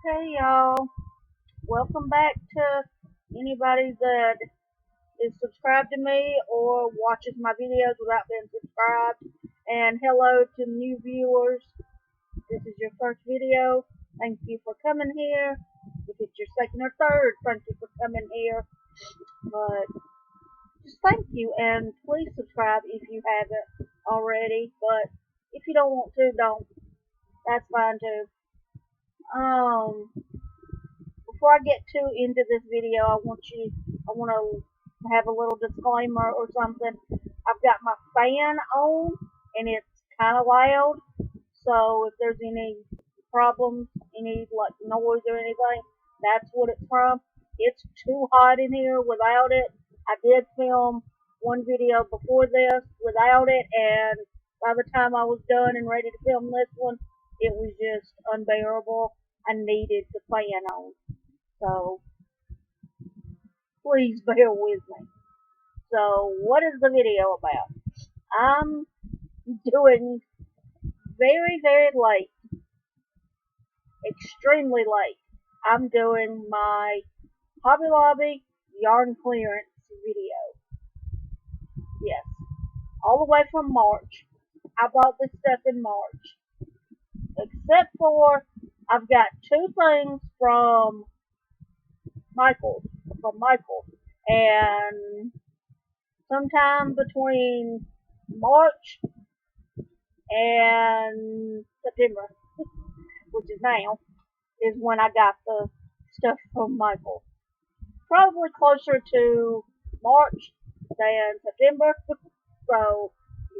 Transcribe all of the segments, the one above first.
Hey y'all, welcome back to anybody that is subscribed to me or watches my videos without being subscribed. And hello to new viewers. This is your first video. Thank you for coming here. If it's your second or third, thank you for coming here. But just thank you and please subscribe if you haven't already. But if you don't want to, don't. That's fine too. Before I get too into this video, I want to have a little disclaimer or something. I've got my fan on, and it's kind of loud. So if there's any problems, any like noise or anything, that's what it's from. It's too hot in here without it. I did film one video before this without it, and by the time I was done and ready to film this one, it was just unbearable. I needed the fan on. So please bear with me. So what is the video about? I'm doing very late, extremely late. I'm doing my Hobby Lobby yarn clearance video. Yes, all the way from March. I bought this stuff in March. Except for I've got two things Michael, from Michael, and sometime between March and September, which is now, is when I got the stuff from Michael. Probably closer to March than September. So,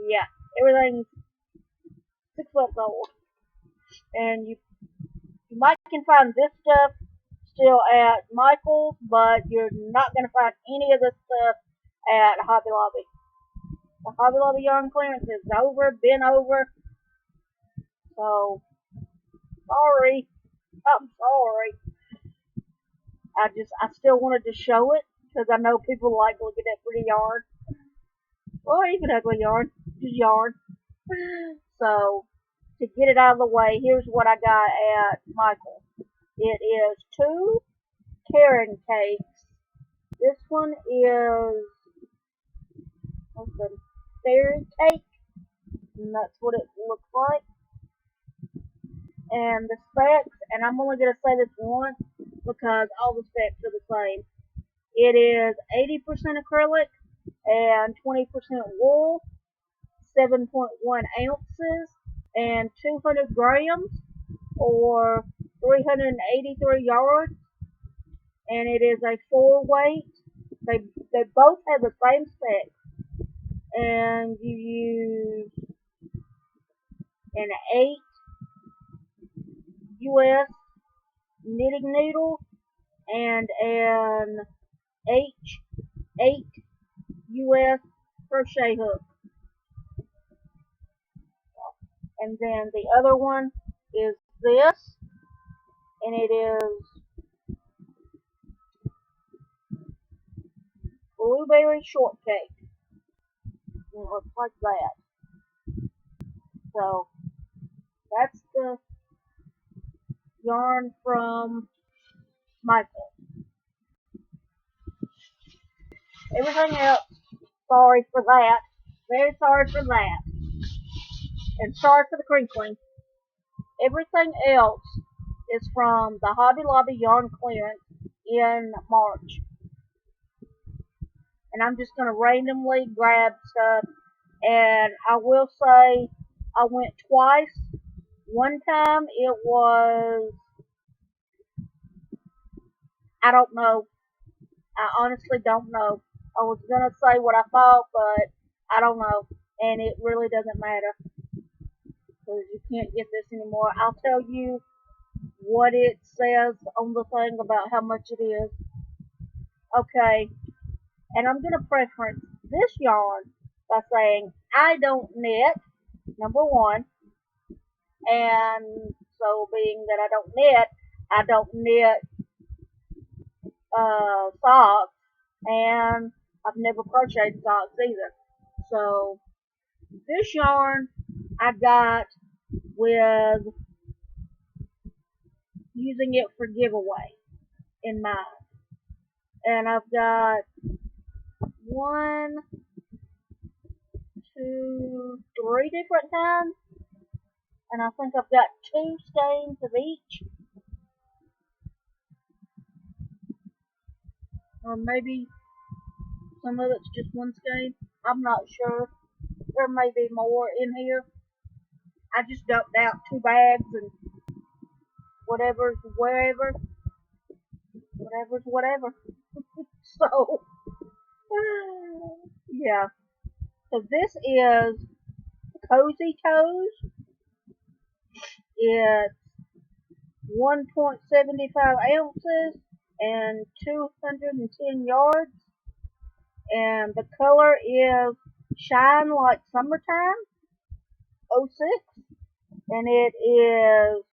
yeah, everything's 6 months old. And you might can find this stuff still at Michael's, but you're not going to find any of this stuff at Hobby Lobby. The Hobby Lobby yarn clearance is been over. So, sorry. I'm sorry. I still wanted to show it because I know people like looking at pretty yarn or even ugly yarn, just yarn. So to get it out of the way, here's what I got at Michael. It is 2 carrot cakes. This one is what's the fairy cake, and that's what it looks like. And the specs, and I'm only gonna say this once because all the specs are the same. It is 80% acrylic and 20% wool, 7.1 ounces, and 200 grams, or 383 yards. And it is a 4-weight. They both have the same specs, and you use an 8 US knitting needle and an H8 US crochet hook. And then the other one is this, and it is blueberry shortcake. And it looks like that. So that's the yarn from Michael. Everything else, sorry for that. Very sorry for that. And sorry for the crinkling. Everything else is from the Hobby Lobby yarn clearance in March. And I'm just going to randomly grab stuff. And I will say I went twice. One time it was, I don't know. I honestly don't know. I was going to say what I thought, but I don't know. And it really doesn't matter. Because you can't get this anymore. I'll tell you what it says on the thing about how much it is. Okay. And I'm going to preference this yarn by saying I don't knit, number one. And so being that I don't knit socks, and I've never crocheted socks either. So this yarn I got with using it for giveaway in mind. And I've got 1, 2, 3 different kinds. And I think I've got 2 skeins of each. Or maybe some of it's just 1 skein. I'm not sure. There may be more in here. I just dumped out 2 bags and whatever's wherever. Whatever's whatever. So, yeah. So this is Cozy Toes. It's 1.75 ounces and 210 yards. And the color is Shine Like Summertime 06. And it is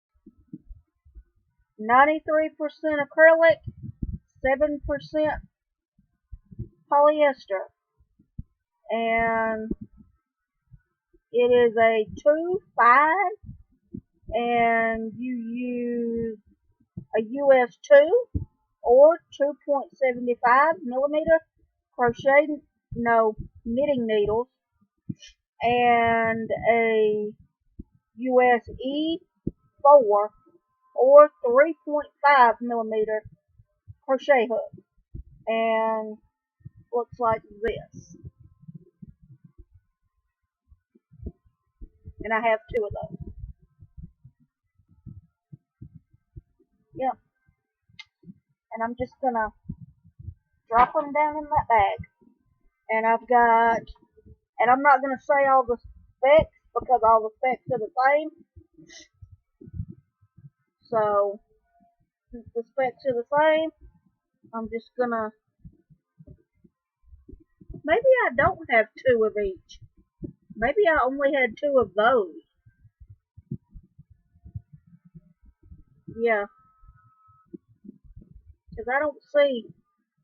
93% acrylic, 7% polyester. And it is a 2-5, and you use a US 2 or 2.75 millimeter knitting needles, and a US E4 or 3.5 millimeter crochet hook, and looks like this. And I have 2 of those. Yep. And I'm just gonna drop them down in that bag. And I'm not gonna say all the specs because all the specs are the same. So, since the specs are the same, I'm just gonna, maybe I don't have 2 of each. Maybe I only had 2 of those. Yeah. Because I don't see,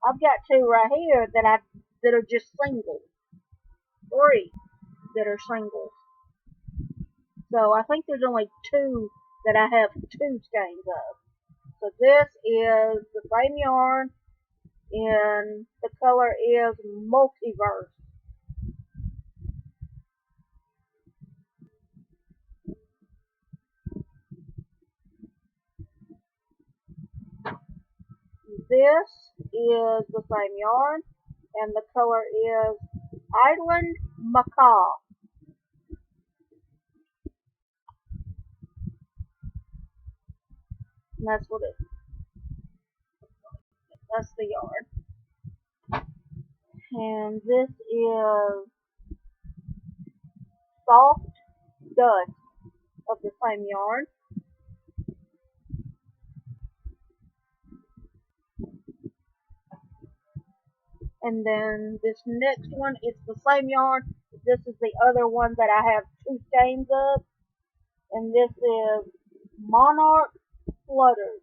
I've got 2 right here that are just singles. 3 that are singles. So I think there's only 2 that I have 2 skeins of. So this is the same yarn, and the color is Multiverse. This is the same yarn, and the color is Island Macaw. And that's what it is. That's the yarn. And this is Soft Dust of the same yarn. And then this next one, it's the same yarn. This is the other one that I have 2 skeins of. And this is Monarch Flutters.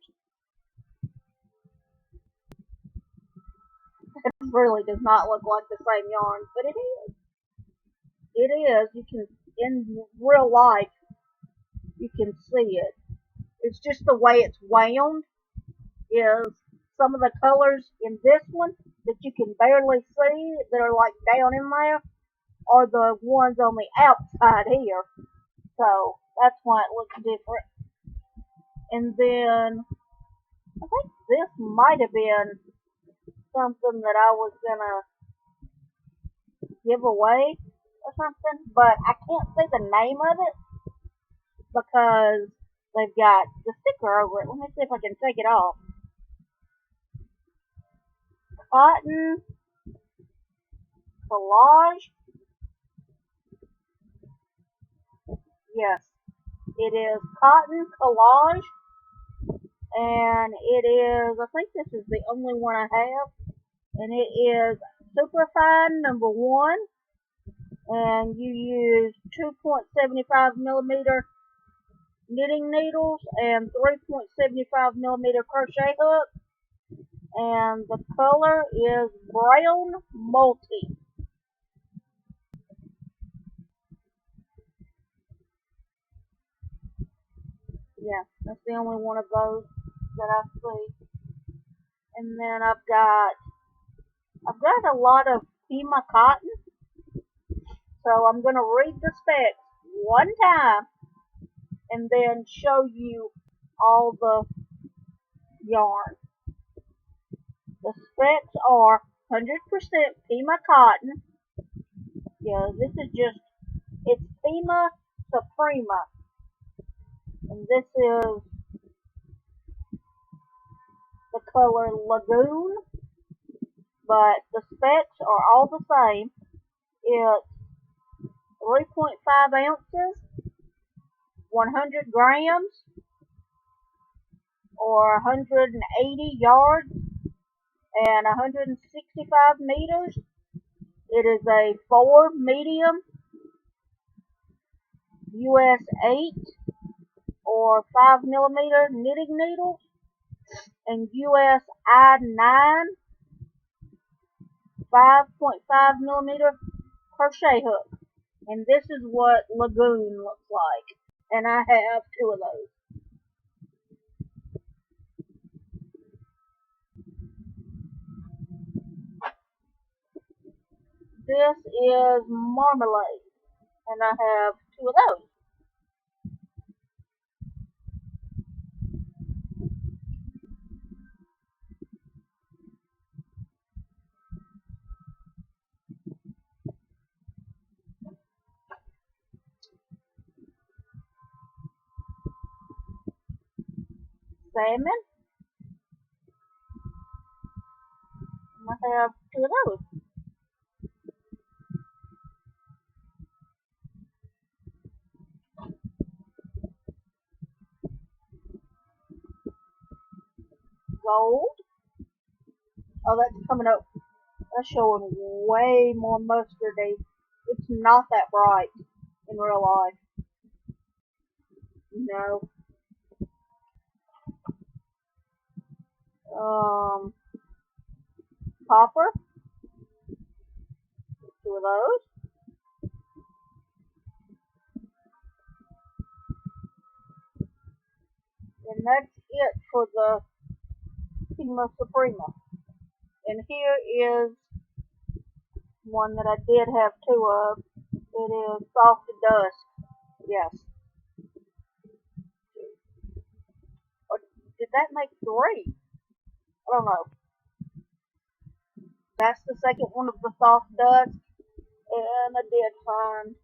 It really does not look like the same yarn, but it is. It is. You can, in real life, you can see it. It's just the way it's wound is some of the colors in this one that you can barely see that are like down in there are the ones on the outside here. So that's why it looks different. And then I think this might have been something that I was gonna give away or something, but I can't see the name of it because they've got the sticker over it. Let me see if I can take it off. Cotton Collage. Yes, it is Cotton Collage, and it is, I think this is the only one I have, and it is Superfine number 1, and you use 2.75 millimeter knitting needles and 3.75 millimeter crochet hook, and the color is Brown Multi. Yeah, that's the only one of those. that I see. And then I've got a lot of Pima cotton. So I'm gonna read the specs one time and then show you all the yarn. The specs are 100% Pima cotton. Yeah, this is just, it's Pima Suprema. And this is the color Lagoon. But the specs are all the same. It's 3.5 ounces, 100 grams, or 180 yards, and 165 meters. It is a 4 medium, US 8 or 5 millimeter knitting needles, and US I9 5.5 millimeter crochet hook. And this is what Lagoon looks like. And I have 2 of those. This is Marmalade. And I have 2 of those. Salmon. And I have 2 of those. Gold. Oh, that's coming up. That's showing way more mustardy. It's not that bright in real life. No. Copper. 2 of those. And that's it for the Pima Suprema. And here is one that I did have 2 of. It is Soft Dust. Yes. Or did that make 3? I don't know. That's the second one of the Soft Dust. And I did find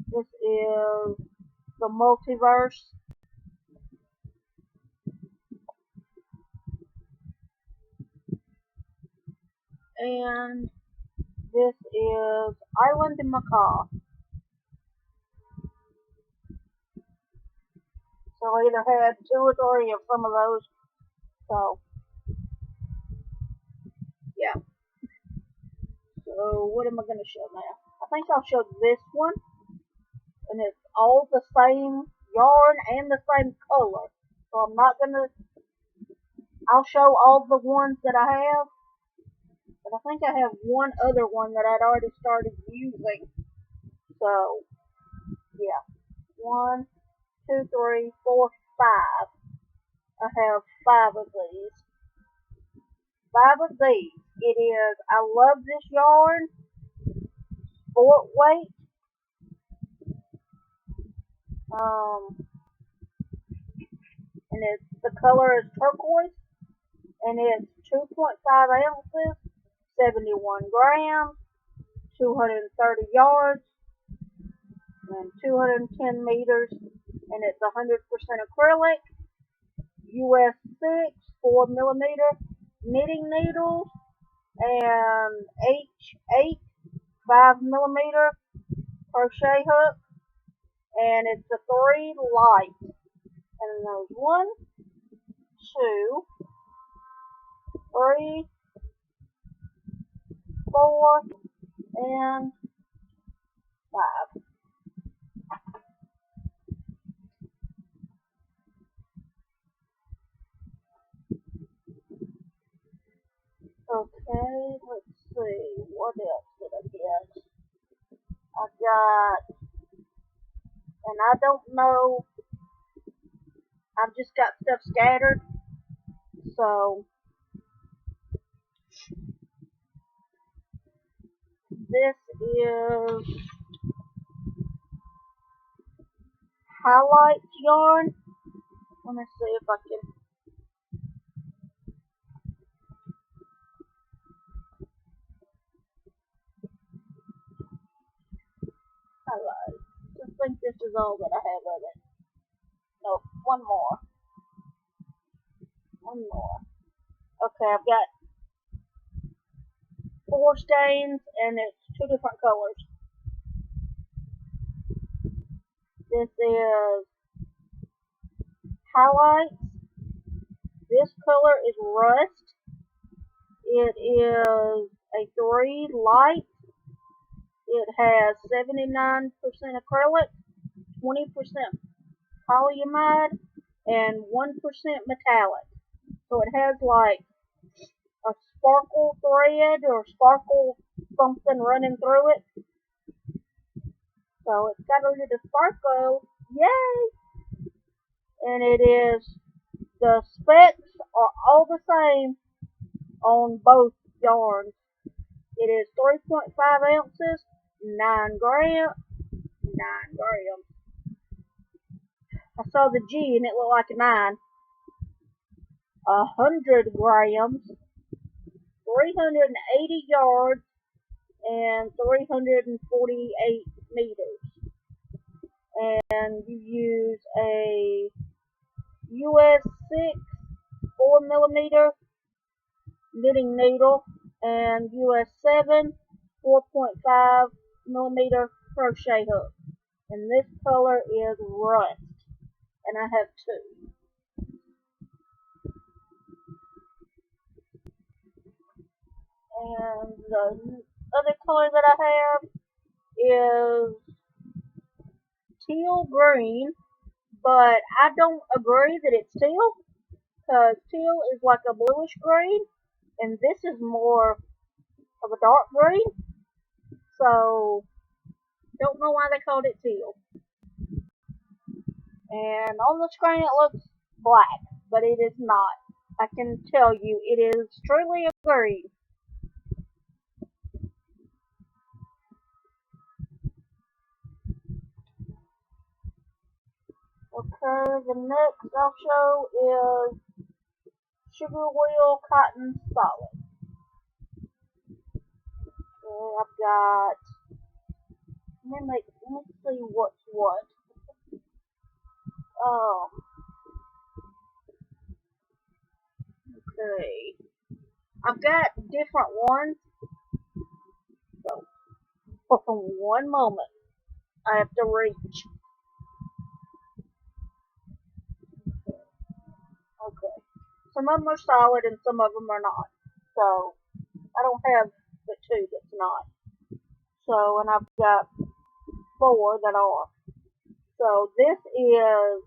this is the Multiverse. And this is Island Macaw. So I either had 2 or 3 of some of those. So, yeah. So, what am I going to show now? I think I'll show this one. And it's all the same yarn and the same color. So I'm not going to... I'll show all the ones that I have. But I think I have one other one that I'd already started using. So, yeah. 1, 2, 3, 4, 5. I have 5 of these. 5 of these. It is, I love this yarn. Sport weight. And the color is turquoise. And it's 2.5 ounces, 71 grams, 230 yards, and 210 meters. And it's 100% acrylic. US 6, 4 millimeter knitting needles, and H8, 5 millimeter crochet hook, and it's a 3 light. And there's 1, 2, 3, 4, and 5. Okay, let's see, what else did I get? I got, and I don't know, I've just got stuff scattered, So this is highlights yarn. Let me see if I can. Highlight. I think this is all that I have of it. No, one more. One more. Okay, I've got 4 stains and it's 2 different colors. This is highlights. This color is rust. It is a 3 light. It has 79% acrylic, 20% polyamide, and 1% metallic. So it has like a sparkle thread or sparkle something running through it. So it's got a little sparkle. Yay! And it is, the specs are all the same on both yarns. It is 3.5 ounces, 9 grams. 9 grams. I saw the G and it looked like a 9. 100 grams, 380 yards, and 348 meters. And you use a US 6 4mm knitting needle and US 7 4.5mm crochet hook. And this color is rust, and I have 2. And the other color that I have is teal green, but I don't agree that it's teal, because teal is like a bluish green, and this is more of a dark green, so don't know why they called it teal. And on the screen it looks black, but it is not. I can tell you it is truly a green. Okay, the next I'll show is Sugar Wheel Cotton Solid. Okay, I've got, let me see what's what. Okay. I've got different ones. So, for one moment, I have to reach. Okay. Some of them are solid and some of them are not. So, I don't have the 2 that's not. So, and I've got 4 that are. So, this is,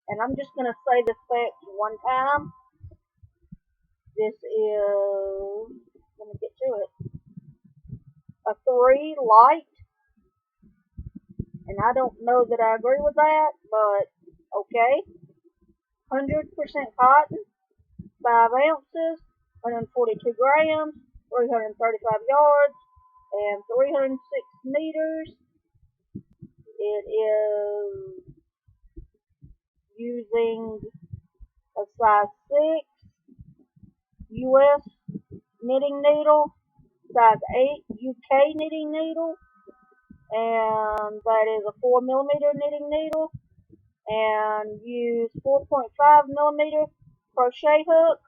and I'm just going to say the specs one time. This is, let me get to it, a 3 light. And I don't know that I agree with that, but okay. 100% cotton, 5 ounces, 142 grams, 335 yards, and 306 meters. It is using a size 6 US knitting needle, size 8 UK knitting needle, and that is a 4mm knitting needle, and use 4.5mm crochet hook,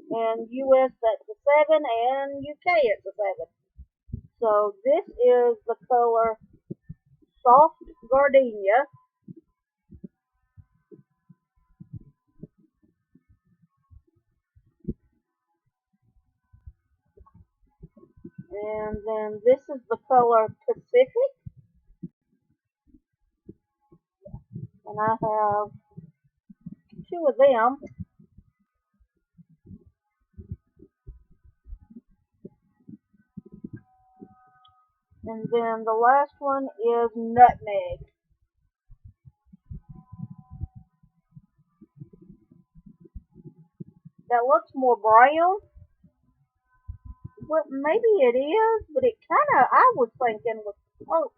and US that's a 7, and UK it's a 7. So this is the color Soft Gardenia. And then this is the color Pacific. And I have 2 of them. And then the last one is Nutmeg. that looks more brown. But maybe it is, but it kinda, I was thinking was purple.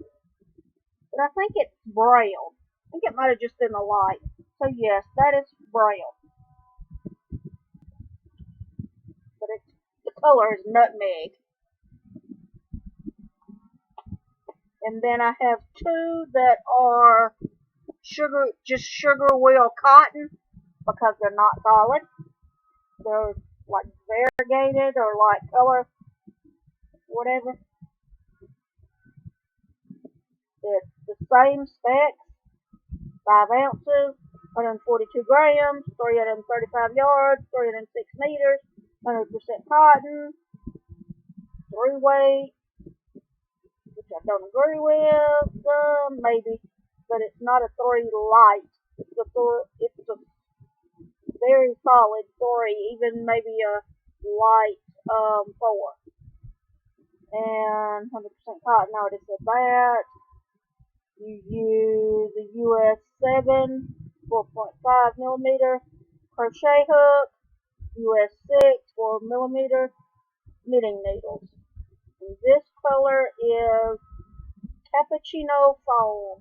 But I think it's brown. I think it might have just been the light. So yes, that is brown. But the color is nutmeg. And then I have two that are just sugar wheel cotton because they're not solid. They're like variegated or like color, whatever. It's the same specs, 5 ounces, 142 grams, 335 yards, 306 meters, 100% cotton, 3-weight, which I don't agree with, maybe, but it's not a 3 light. It's a very solid 3, even maybe a light 4. And 100% cotton, I already said that. You use a US 7 4.5 millimeter crochet hook, US 6 4 millimeter knitting needles. And this color is cappuccino foam.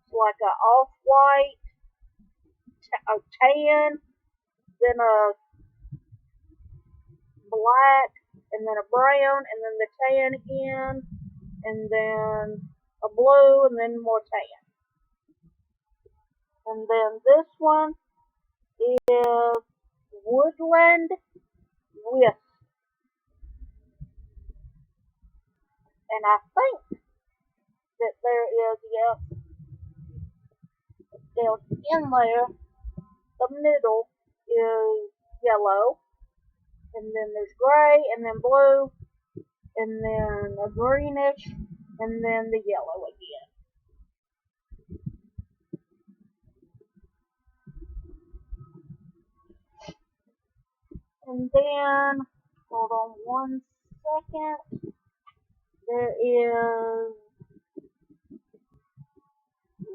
It's like a off-white, a tan, then a black, and then a brown, and then the tan again, and then a blue, and then more tan. And then this one is Woodland Wisp. And I think that there is, down in there, the middle is yellow, and then there's gray, and then blue, and then a greenish, and then the yellow again. And then, hold on one second, there is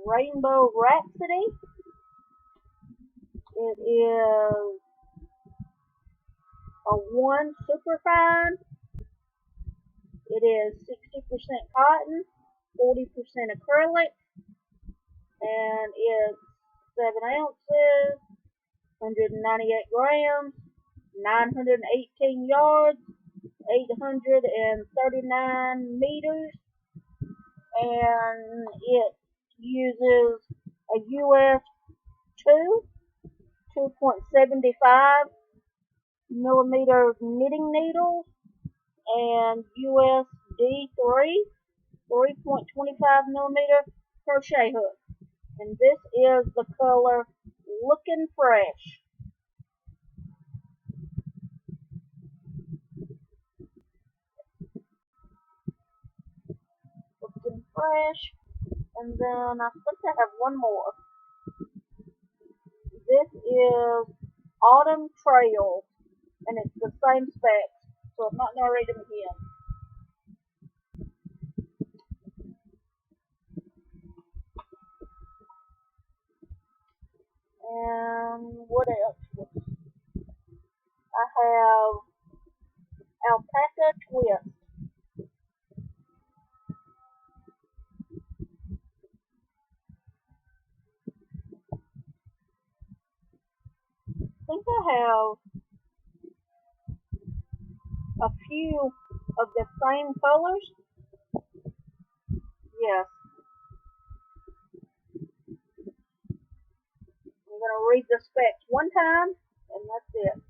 Rainbow Rhapsody. It is a 1 superfine. It is 60% cotton, 40% acrylic, and it's 7 ounces, 198 grams, 918 yards, 839 meters, and it uses a US 2.75 millimeter knitting needles, and US D3 3.25 millimeter crochet hook. And this is the color Looking Fresh. Looking Fresh. And then I think I have one more. This is Autumn Trails, and it's the same specs, so I'm not going to read them again. And what else? I have Alpaca Twist. I think I have a few of the same colors. Yes. I'm going to read the specs one time, and that's it.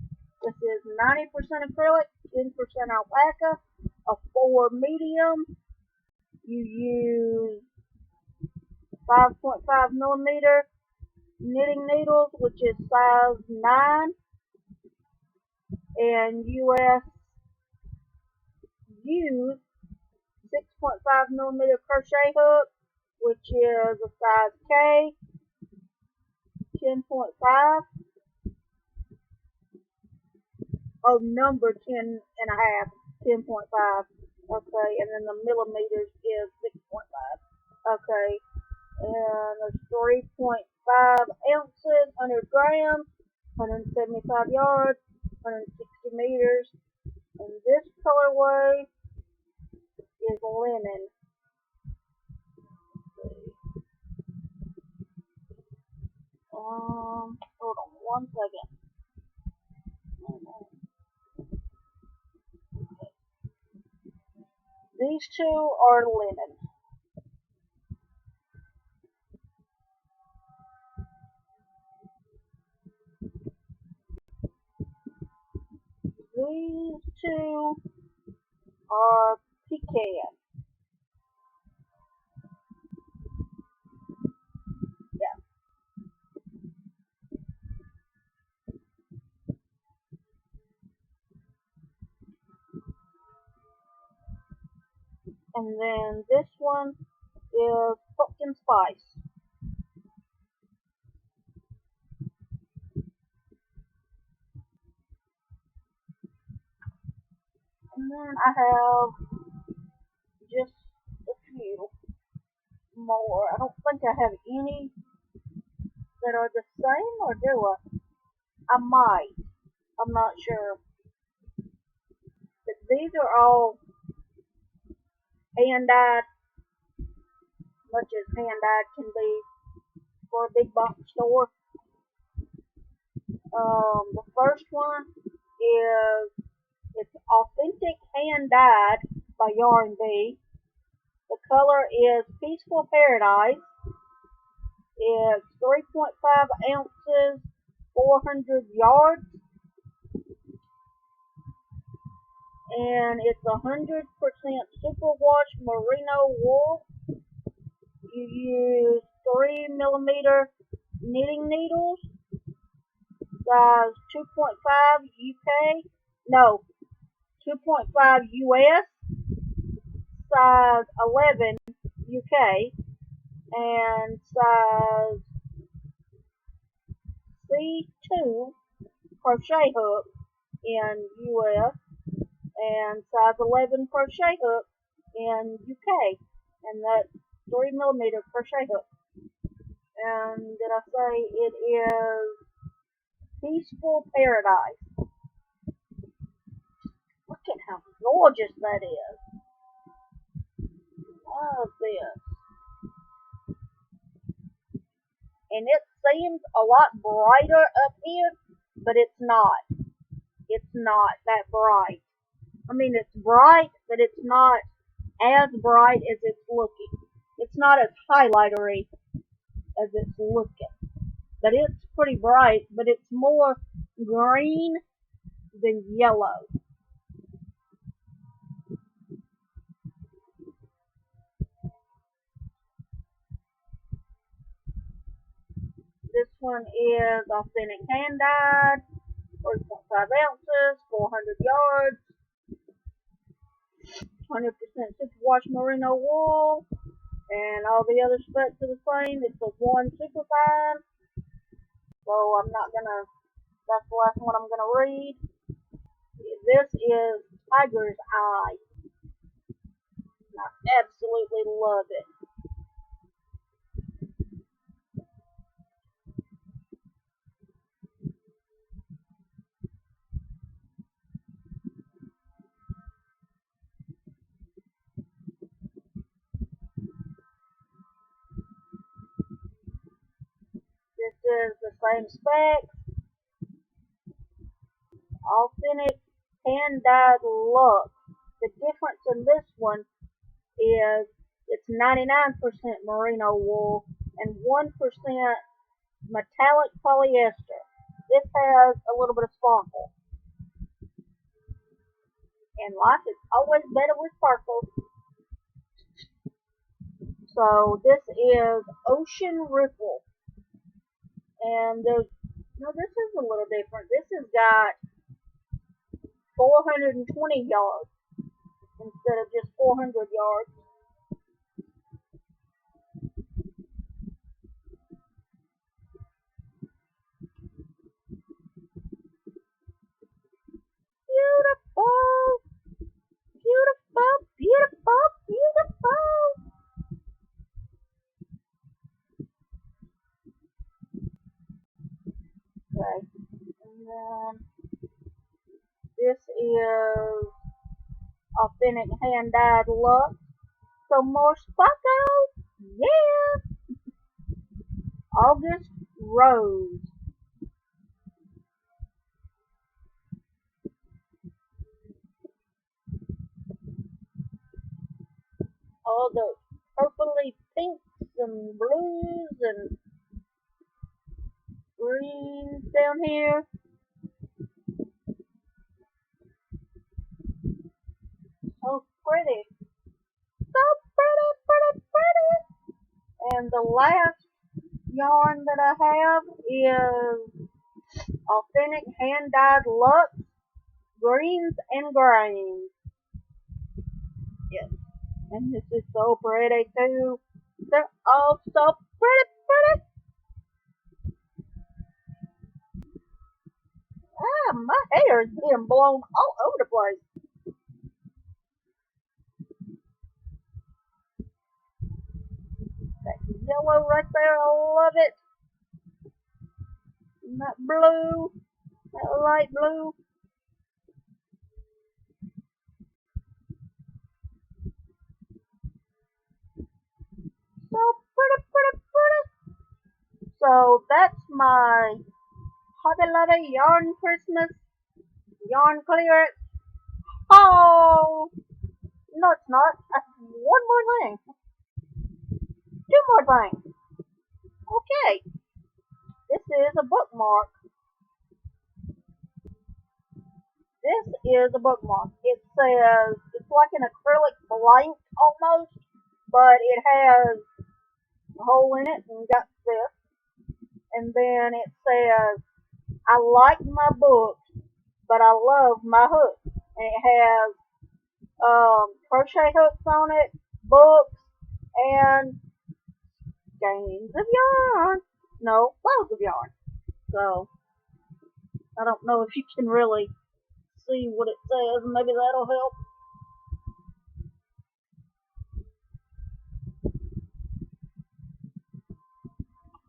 This is 90% acrylic, 10% alpaca, a 4 medium. You use 5.5 millimeter knitting needles, which is size 9, and US use 6.5 millimeter crochet hook, which is a size K, 10.5. Oh, number 10 and a half, 10.5. Okay, and then the millimeters is 6.5. Okay, And there's 3.5 ounces, 100 grams, 175 yards, 160 meters. And this colorway is linen. Hold on one second. These two are linen. These two are pecan. Yeah. And then this one is pumpkin spice. And then I have just a few more. I don't think I have any that are the same, or do I? I might. I'm not sure. But these are all hand dyed, much as hand dyed can be for a big box store. The first one is it's authentic hand dyed by Yarn Bee. The color is Peaceful Paradise. It's 3.5 ounces, 400 yards, and it's 100% superwash merino wool. You use 3mm knitting needles, size 2.5 UK, no, 2.5 US, size 11 UK, and size C2 crochet hook in US, and size 11 crochet hook in UK, and that's 3mm crochet hook. And did I say it is Peaceful Paradise? Look at how gorgeous that is. Love this. And it seems a lot brighter up here, but it's not. It's not that bright. I mean, it's bright, but it's not as bright as it's looking. It's not as highlightery as it's looking. But it's pretty bright, but it's more green than yellow. This one is authentic hand dyed, 3.5 ounces, 400 yards, 100% superwash merino wool, and all the other specs are the same. It's a 1 superfine, so I'm not gonna, that's the last one I'm gonna read. This is Tiger's Eye. I absolutely love it. This is the same specs, authentic hand dyed look. The difference in this one is it's 99% merino wool and 1% metallic polyester. This has a little bit of sparkle. And life is always better with sparkles. So this is Ocean Ripple. And there's, no, this is a little different. This has got 420 yards instead of just 400 yards. Beautiful, beautiful, beautiful, beautiful. then this is authentic hand-dyed luck. Some more sparkle. Yeah. August Rose. All the purpley pinks and blues and greens down here. So pretty. So pretty. And the last yarn that I have is authentic hand-dyed luck, greens and grains. Yes. And this is so pretty too. They're all so pretty. Ah, my hair is being blown all over the place. That yellow right there, I love it. And that blue, that light blue. So pretty. So that's my Hobby Lobby Yarn Christmas Yarn Clearance. Oh, no it's not. One more thing. Two more things. Okay, this is a bookmark. This is a bookmark. It says, it's like an acrylic blank almost, but it has a hole in it and got this. And then it says, I like my books, but I love my hooks. And it has crochet hooks on it, books, and skeins of yarn. No, balls of yarn. So, I don't know if you can really see what it says. Maybe that'll help.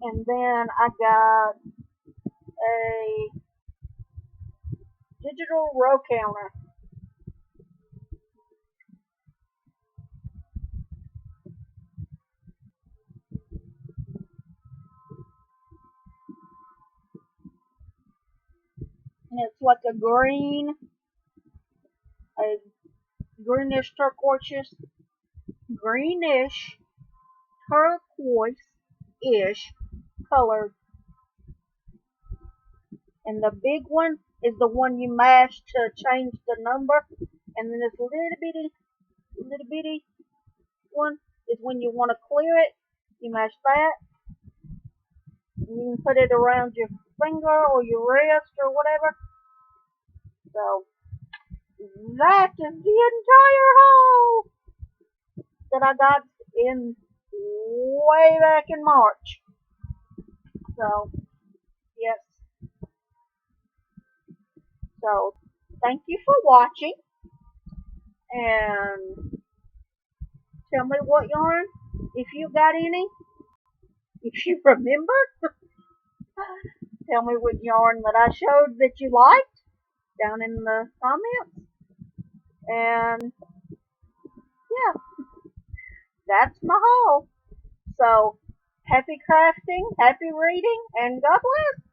And then I got a digital row counter. And it's like a greenish turquoise-ish color. And the big one is the one you mash to change the number. And then this little bitty one is when you want to clear it. You mash that. And you can put it around your finger or your wrist or whatever. So that is the entire haul that I got in way back in March. So yes. So thank you for watching, and tell me what yarn, if you got any, if you remember. Tell me what yarn that I showed that you liked down in the comments. And yeah, that's my haul. So happy crafting, happy reading, and God bless.